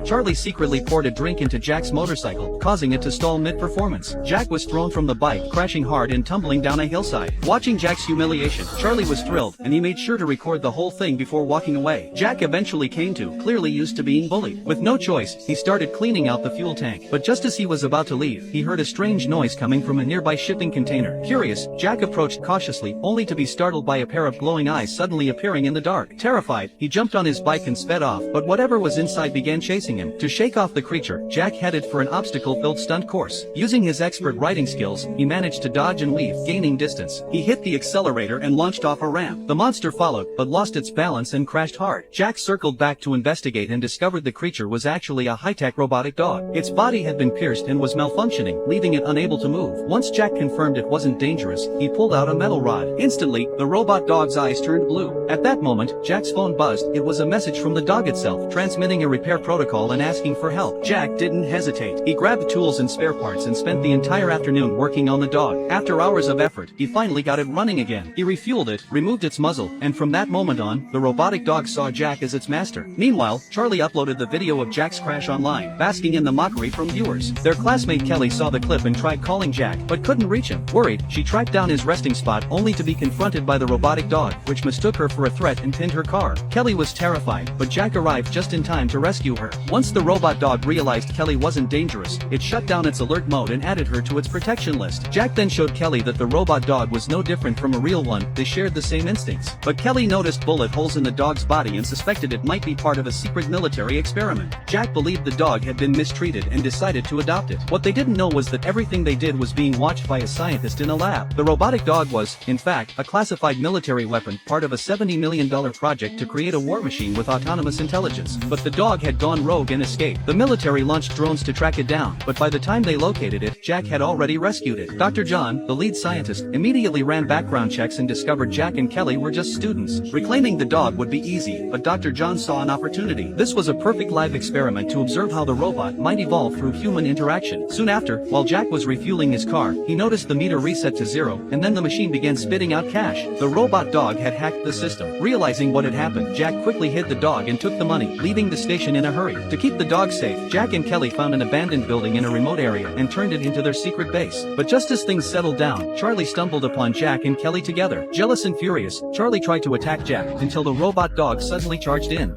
Charlie secretly poured a drink into Jack's motorcycle, causing it to stall mid-performance. Jack was thrown from the bike, crashing hard and tumbling down a hillside. Watching Jack's humiliation, Charlie was thrilled, and he made sure to record the whole thing before walking away. Jack eventually came to, clearly used to being bullied. With no choice, he started cleaning out the fuel tank. But just as he was about to leave, he heard a strange noise coming from a nearby shipping container. Curious, Jack approached cautiously, only to be startled by a pair of glowing eyes suddenly appearing in the dark. Terrified, he jumped on his bike and sped off, but whatever was inside began chasing him. To shake off the creature, Jack headed for an obstacle-filled stunt course. Using his expert riding skills, he managed to dodge and weave, gaining distance. He hit the accelerator and launched off a ramp. The monster followed, but lost its balance and crashed hard. Jack circled back to investigate and discovered the creature was actually a high-tech robotic dog. Its body had been pierced and was malfunctioning, leaving it unable to move. Once Jack confirmed it wasn't dangerous, he pulled out a metal rod. Instantly, the robot dog's eyes turned blue. At that moment, Jack's phone buzzed. It was a message from the dog itself, transmitting a repair protocol and asking for help. Jack didn't hesitate. He grabbed tools and spare parts and spent the entire afternoon working on the dog. After hours of effort, he finally got it running again. He refueled it, removed its muzzle, and from that moment on, the robotic dog saw Jack as its master. Meanwhile, Charlie uploaded the video of Jack's crash online, basking in the mockery from viewers. Their classmate Kelly saw the clip and tried calling Jack, but couldn't reach him. Worried, she tracked down his resting spot only to be confronted by the robotic dog, which mistook her for a threat and pinned her car. Kelly was terrified, but Jack arrived just in time to rescue her. Once the robot dog realized Kelly wasn't dangerous, it shut down its alert mode and added her to its protection list. Jack then showed Kelly that the robot dog was no different from a real one. They shared the same instincts. But Kelly noticed bullet holes in the dog's body and suspected it might be part of a secret military experiment. Jack believed the dog had been mistreated and decided to adopt it. What they didn't know was that everything they did was being watched by a scientist in a lab. The robotic dog was, in fact, a classified military weapon, part of a $70 million project to create a war machine with autonomous intelligence. But the dog had gone rogue and escaped. The military launched drones to track it down, but by the time they located it, Jack had already rescued it. Dr. John, the lead scientist, immediately ran background checks and discovered Jack and Kelly were just students. Reclaiming the dog would be easy, but Dr. John saw an opportunity. This was a perfect live experiment to observe how the robot might evolve through human interaction. Soon after, while Jack was refueling his car, he noticed the meter reset to 0, and then the machine began spitting out cash. The robot dog had hacked the system. Realizing what had happened, Jack quickly hid the dog and took the money, leaving the station in a hurry. To keep the dog safe, Jack and Kelly found an abandoned building in a remote area and turned it into their secret base. But just as things settled down, Charlie stumbled upon Jack and Kelly together. Jealous and furious, Charlie tried to attack Jack until the robot dog suddenly charged in.